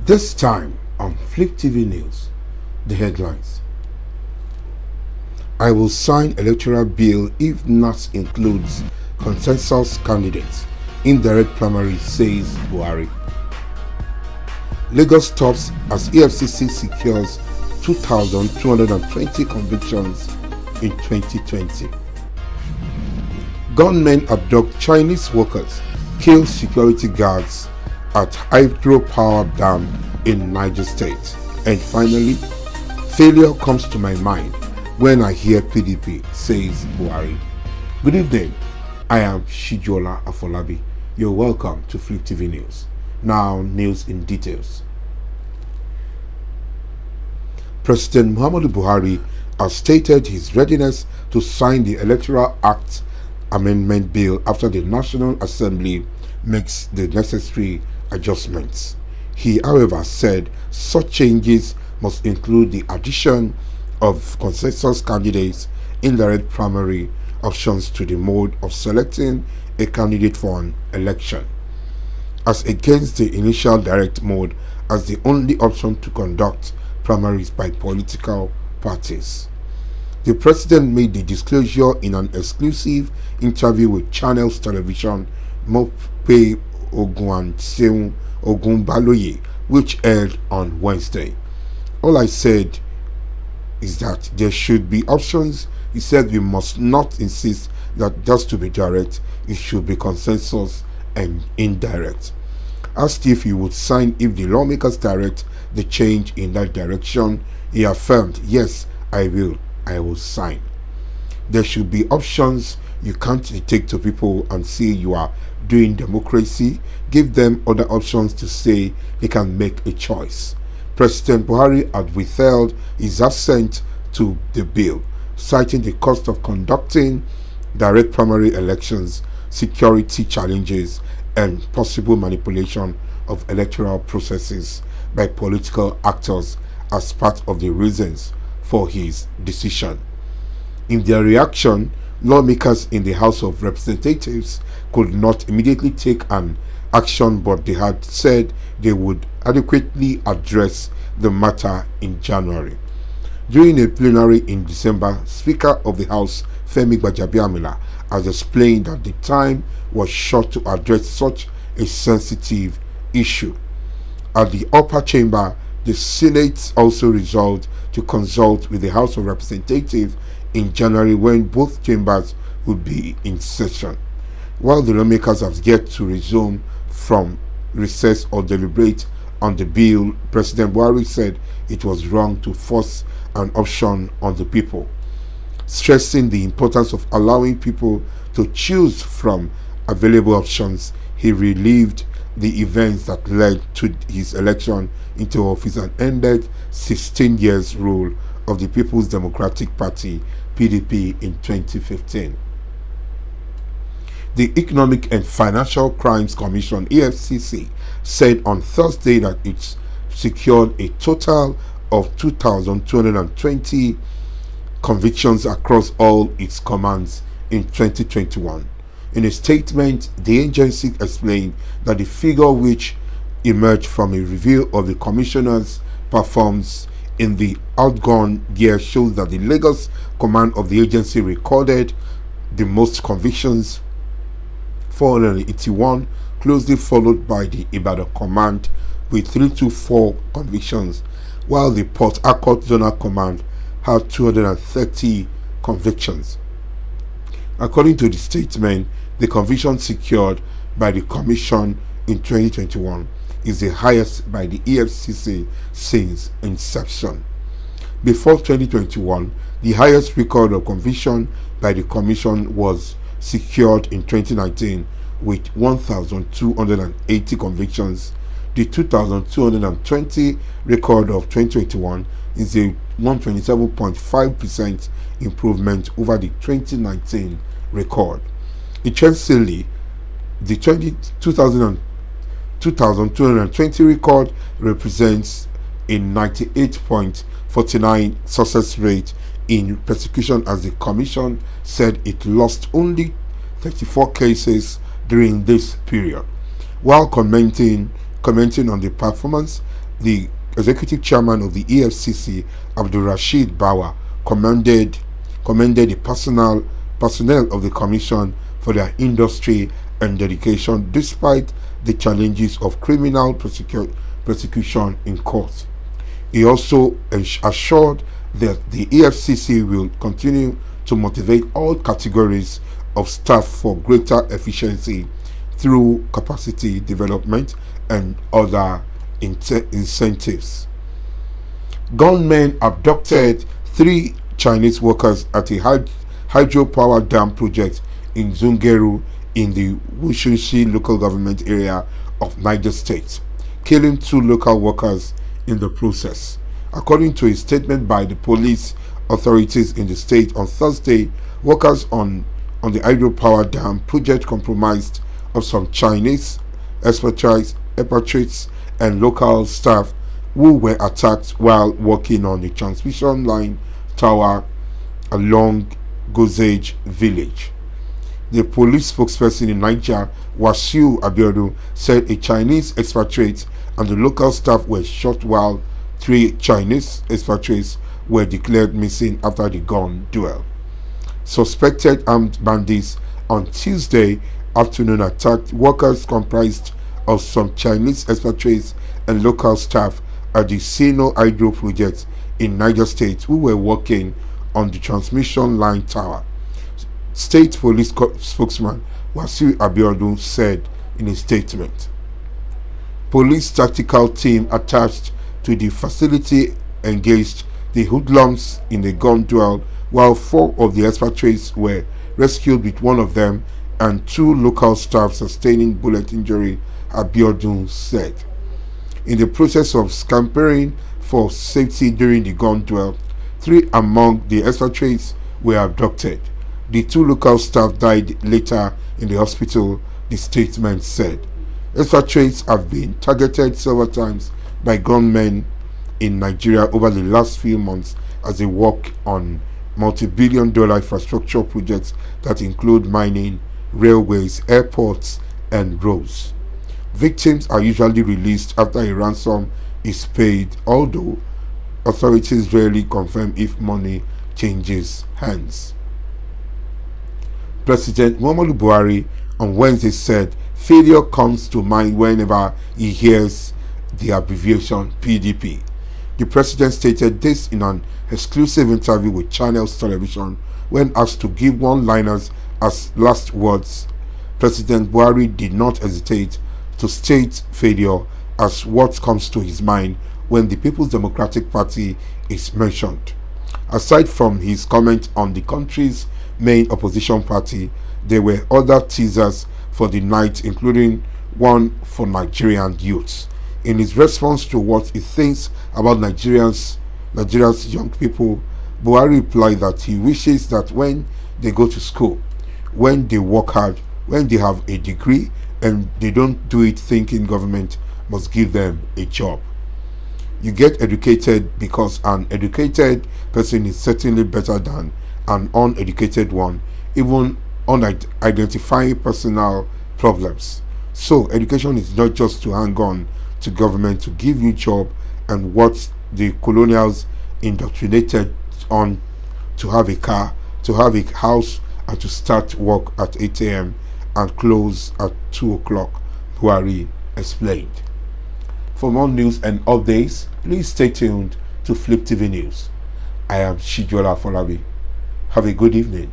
This time on Fliptv News, the headlines. I will sign electoral bill if NAS includes consensus candidates. Indirect primary, says Buhari. Lagos tops as EFCC secures 2,220 convictions in 2020. Gunmen abduct Chinese workers, kill security guards at hydropower dam in Niger State. And finally, failure comes to my mind when I hear PDP, says Buhari. Good evening, I am Shijola Afolabi. You're welcome to Fliptv News. Now, news in details. President Muhammadu Buhari has stated his readiness to sign the Electoral Act Amendment Bill after the National Assembly makes the necessary adjustments. He, however, said such changes must include the addition of consensus candidates, indirect primary options to the mode of selecting a candidate for an election, as against the initial direct mode as the only option to conduct primaries by political parties. The president made the disclosure in an exclusive interview with Channels Television Mope Ogunseun Ogunbaloye, which aired on Wednesday. All I said is that there should be options. He said we must not insist that just to be direct, it should be consensus and indirect. Asked if he would sign if the lawmakers direct the change in that direction, he affirmed, yes, I will sign. There should be options. You can't dictate to people and say you are doing democracy. Give them other options to say they can make a choice. President Buhari had withheld his assent to the bill, citing the cost of conducting direct primary elections, security challenges, and possible manipulation of electoral processes by political actors as part of the reasons for his decision. In their reaction, lawmakers in the House of Representatives could not immediately take an action, but they had said they would adequately address the matter in January. During a plenary in December, Speaker of the House Femi Gbajabiamila has explained that the time was short to address such a sensitive issue. At the upper chamber, the Senate also resolved to consult with the House of Representatives in January when both chambers would be in session. While the lawmakers have yet to resume from recess or deliberate on the bill, President Buhari said it was wrong to force an option on the people, stressing the importance of allowing people to choose from available options. He relived the events that led to his election into office and ended 16 years rule of the People's Democratic Party (PDP) in 2015. The Economic and Financial Crimes Commission (EFCC) said on Thursday that it secured a total of 2,220 convictions across all its commands in 2021. In a statement, the agency explained that the figure, which emerged from a review of the commissioner's performance in the outgone year, shows that the Lagos command of the agency recorded the most convictions, 481, closely followed by the Ibadan command with 324 convictions, while the Port Harcourt Zonal Command had 230 convictions. According to the statement, the conviction secured by the Commission in 2021 is the highest by the EFCC since inception. Before 2021, the highest record of conviction by the Commission was secured in 2019 with 1,280 convictions. The 2,220 record of 2021 is a 127.5% improvement over the 2019 record. Interestingly, the 2,220 record represents a 98.49% success rate in prosecution, as the Commission said it lost only 34 cases during this period. While commenting on the performance, The executive chairman of the EFCC, Abdul Rashid Bawa, commended the personnel of the commission for their industry and dedication despite the challenges of criminal prosecution in court. He also assured that the EFCC will continue to motivate all categories of staff for greater efficiency through capacity development and other incentives. Gunmen abducted 3 Chinese workers at a hydropower dam project in Zungeru in the Wushushi local government area of Niger State, killing 2 local workers in the process. According to a statement by the police authorities in the state on Thursday, workers on the hydropower dam project comprised of some Chinese expatriates and local staff who were attacked while working on the transmission line tower along Gozage village. The police spokesperson in Niger, Wasiu Abiodun, said a Chinese expatriate and the local staff were shot while 3 Chinese expatriates were declared missing after the gun duel. Suspected armed bandits on Tuesday afternoon attacked workers comprised of some Chinese expatriates and local staff at the Sino Hydro project in Niger State who were working on the transmission line tower. State Police spokesman Wasiu Abiodun said in a statement. Police tactical team attached to the facility engaged the hoodlums in a gun duel, while 4 of the expatriates were rescued, with 1 of them and 2 local staff sustaining bullet injury, Abiodun said. In the process of scampering for safety during the gun duel, 3 among the expatriates were abducted. The 2 local staff died later in the hospital, the statement said. Expatriates have been targeted several times by gunmen in Nigeria over the last few months as they work on multi-billion-dollar infrastructure projects that include mining, railways, airports, and roads. Victims are usually released after a ransom is paid, although authorities rarely confirm if money changes hands. President Muhammadu Buhari on Wednesday said failure comes to mind whenever he hears the abbreviation PDP. The president stated this in an exclusive interview with Channels Television when asked to give one-liners as last words. President Buhari did not hesitate to state failure as what comes to his mind when the People's Democratic Party is mentioned. Aside from his comment on the country's main opposition party, there were other teasers for the night, including one for Nigerian youths. In his response to what he thinks about Nigeria's young people, Buhari replied that he wishes that when they go to school, when they work hard, when they have a degree, and they don't do it thinking government must give them a job. You get educated because an educated person is certainly better than an uneducated one, even on identifying personal problems. So education is not just to hang on to government to give you job and what the colonials indoctrinated on, to have a car, to have a house, and to start work at 8 a.m. and close at 2 o'clock, Buhari explained. For more news and updates, please stay tuned to Fliptv News. I am Shijola Folabi. Have a good evening.